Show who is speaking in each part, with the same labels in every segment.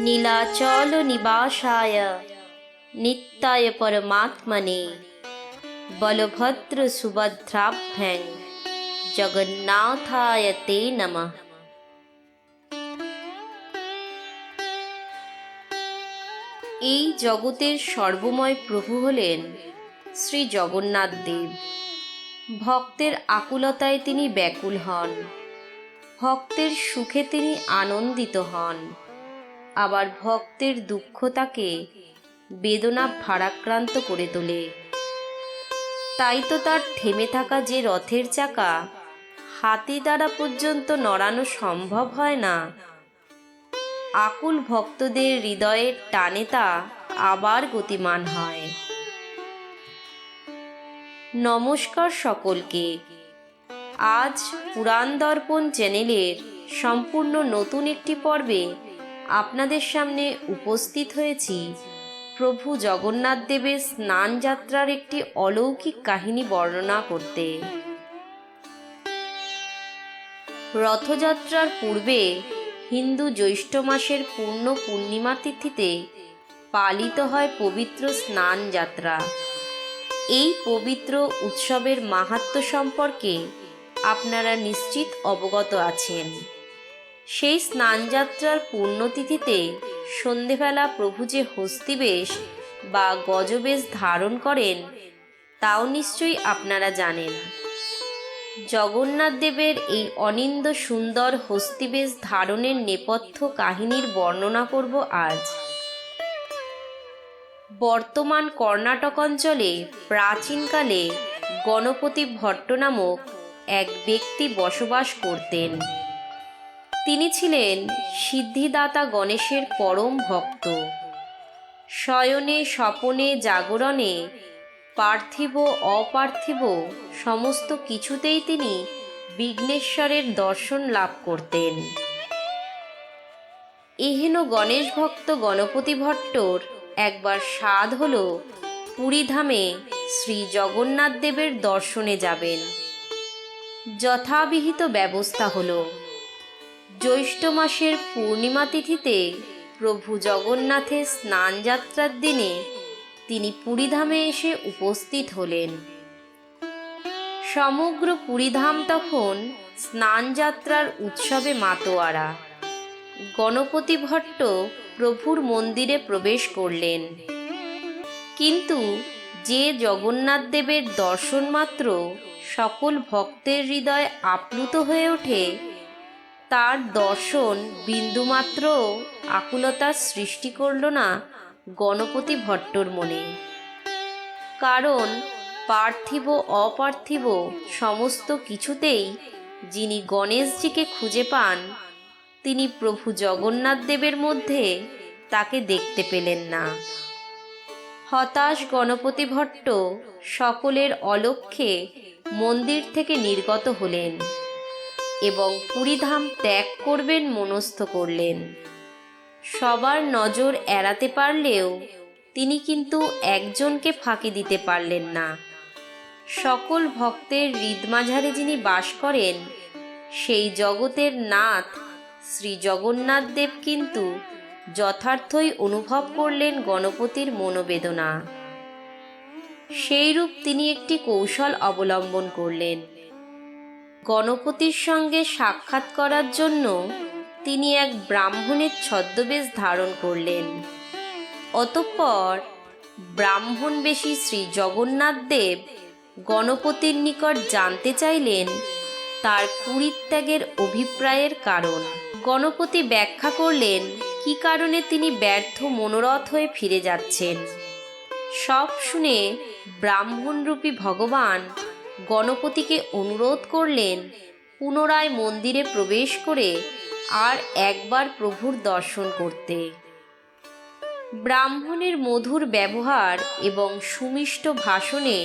Speaker 1: নীলাচল নিবাসায় নিত্যায় পরমাত্মনে বলভদ্র সুভদ্রাভ্যাং জগন্নাথায় তে নমঃ। এই জগতের সর্বময় প্রভু হলেন শ্রী জগন্নাথ দেব। ভক্তের আকুলতায় তিনি ব্যাকুল হন, ভক্তের সুখে তিনি আনন্দিত হন, আবার ভক্তের দুঃখ তাকে বেদনা ভারাক্রান্ত করে তোলে। তাই তো তার থেমে থাকা যে রথের চাকা হাতি দ্বারা পর্যন্ত নড়ানো সম্ভব হয় না, আকুল ভক্তদের হৃদয়ের টানে তা আবার গতিমান হয়। নমস্কার সকলকে। আজ পুরাণ দর্পণ চ্যানেলের সম্পূর্ণ নতুন একটি পর্বে আপনাদের সামনে উপস্থিত হয়েছি প্রভু জগন্নাথ দেবের স্নান যাত্রার একটি অলৌকিক কাহিনী বর্ণনা করতে। রথযাত্রার পূর্বে হিন্দু জ্যৈষ্ঠ মাসের পূর্ণ পূর্ণিমা তিথিতে পালিত হয় পবিত্র স্নান যাত্রা। এই পবিত্র উৎসবের মাহাত্ম্য সম্পর্কে আপনারা নিশ্চিত অবগত আছেন। সেই স্নানযাত্রার পুণ্যতিথিতে সন্ধেবেলা প্রভু যে হস্তিবেশ বা গজবেশ ধারণ করেন তাও নিশ্চয়ই আপনারা জানেন। জগন্নাথ দেবের এই অনিন্দ্য সুন্দর হস্তিবেশ ধারণের নেপথ্য কাহিনীর বর্ণনা করব আজ। বর্তমান কর্ণাটক অঞ্চলে প্রাচীনকালে গণপতি ভট্ট নামক এক ব্যক্তি বসবাস করতেন। তিনি ছিলেন সিদ্ধিদাতা গণেশের পরম ভক্ত। শয়নে স্বপনে জাগরণে পার্থিব অপার্থিব সমস্ত কিছুতেই তিনি বিঘ্নেশ্বরের দর্শন লাভ করতেন। এহেন গণেশ ভক্ত গণপতি ভট্টর একবার সাধ হল পুরীধামে শ্রী জগন্নাথ দেবের দর্শনে যাবেন। যথাবিহিত ব্যবস্থা হলো। জ্যৈষ্ঠ মাসের পূর্ণিমা তিথিতে প্রভু জগন্নাথের স্নানযাত্রার দিনে তিনি পুরীধামে এসে উপস্থিত হলেন। সমগ্র পুরীধাম তখন স্নানযাত্রার উৎসবে মাতোয়ারা। গণপতি ভট্ট প্রভুর মন্দিরে প্রবেশ করলেন, কিন্তু যে জগন্নাথ দেবের দর্শন মাত্র সকল ভক্তের হৃদয় আপ্লুত হয়ে ওঠে, তার দর্শন বিন্দুমাত্র আকুলতার সৃষ্টি করল না গণপতি ভট্টর মনে। কারণ পার্থিব অপার্থিব সমস্ত কিছুতেই যিনি গণেশজিকে খুঁজে পান, তিনি প্রভু জগন্নাথ দেবের মধ্যে তাকে দেখতে পেলেন না। হতাশ গণপতি ভট্ট সকলের অলক্ষ্যে মন্দির থেকে নির্গত হলেন এবং পুরীধাম ত্যাগ করবেন মনস্থ করলেন। সবার নজর এড়াতে পারলেও তিনি কিন্তু একজনকে ফাঁকি দিতে পারলেন না। সকল ভক্তের হৃদমাঝারে যিনি বাস করেন, সেই জগতের নাথ শ্রী জগন্নাথ দেব কিন্তু যথার্থই অনুভব করলেন গণপতির মনোবেদনা। সেইরূপ তিনি একটি কৌশল অবলম্বন করলেন। গণপতির সঙ্গে সাক্ষাৎ করার জন্য তিনি এক ব্রাহ্মণের ছদ্মবেশ ধারণ করলেন। অতঃপর ব্রাহ্মণবেশী শ্রী জগন্নাথ দেব গণপতির নিকট জানতে চাইলেন তার পুরীত্যাগের অভিপ্রায়ের কারণ। গণপতি ব্যাখ্যা করলেন কি কারণে তিনি ব্যর্থ মনোরথ হয়ে ফিরে যাচ্ছেন। সব শুনে ব্রাহ্মণরূপী ভগবান গণপতিকে অনুরোধ করলেন পুনরায় মন্দিরে প্রবেশ করে আর একবার প্রভুর দর্শন করতে। ব্রাহ্মণের মধুর ব্যবহার এবং সুমিষ্ট ভাষণে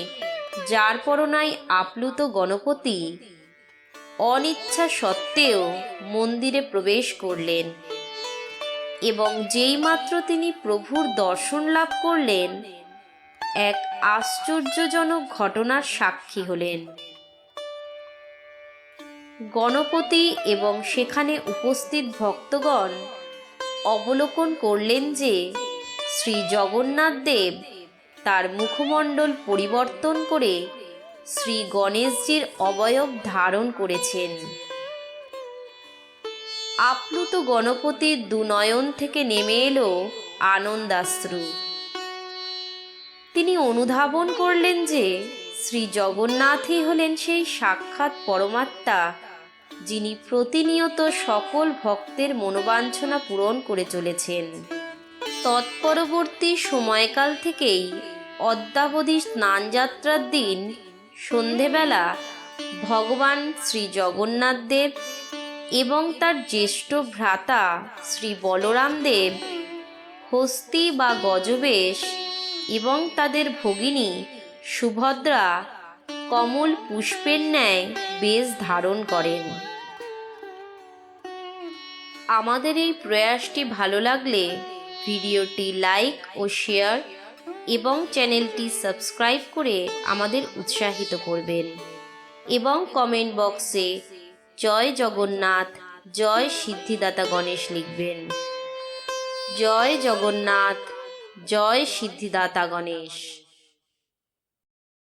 Speaker 1: যারপরনাই আপ্লুত গণপতি অনিচ্ছা সত্ত্বেও মন্দিরে প্রবেশ করলেন এবং যেইমাত্র তিনি প্রভুর দর্শন লাভ করলেন, এক আশ্চর্যজনক ঘটনার সাক্ষী হলেন। গণপতি এবং সেখানে উপস্থিত ভক্তগণ অবলোকন করলেন যে শ্রী জগন্নাথ দেব তার মুখমণ্ডল পরিবর্তন করে শ্রী গণেশজির অবয়ব ধারণ করেছেন। আপ্লুত গণপতির দুনয়ন থেকে নেমে এলো আনন্দাশ্রু। তিনি অনুধাবন করলেন যে শ্রী জগন্নাথই হলেন সেই সাক্ষাৎ পরমাত্মা, যিনি প্রতিনিয়ত সকল ভক্তের মনোবাঞ্ছনা পূরণ করে চলেছেন। তৎপরবর্তী সময়কাল থেকেই অদ্যাবধি স্নানযাত্রার দিন সন্ধেবেলা ভগবান শ্রী জগন্নাথ দেব এবং তার জ্যেষ্ঠ ভ্রাতা শ্রী বলরাম দেব হস্তি বা গজবেশ এবং তাদের ভগিনী সুভদ্রা কমল পুষ্পের ন্যায় বেশ ধারণ করেন। আমাদের এই প্রয়াসটি ভালো লাগলে ভিডিওটি লাইক ও শেয়ার এবং চ্যানেলটি সাবস্ক্রাইব করে আমাদের উৎসাহিত করবেন এবং কমেন্ট বক্সে জয় জগন্নাথ, জয় সিদ্ধিদাতা গণেশ লিখবেন। জয় জগন্নাথ, জয় সিদ্ধিদাতা গণেশ।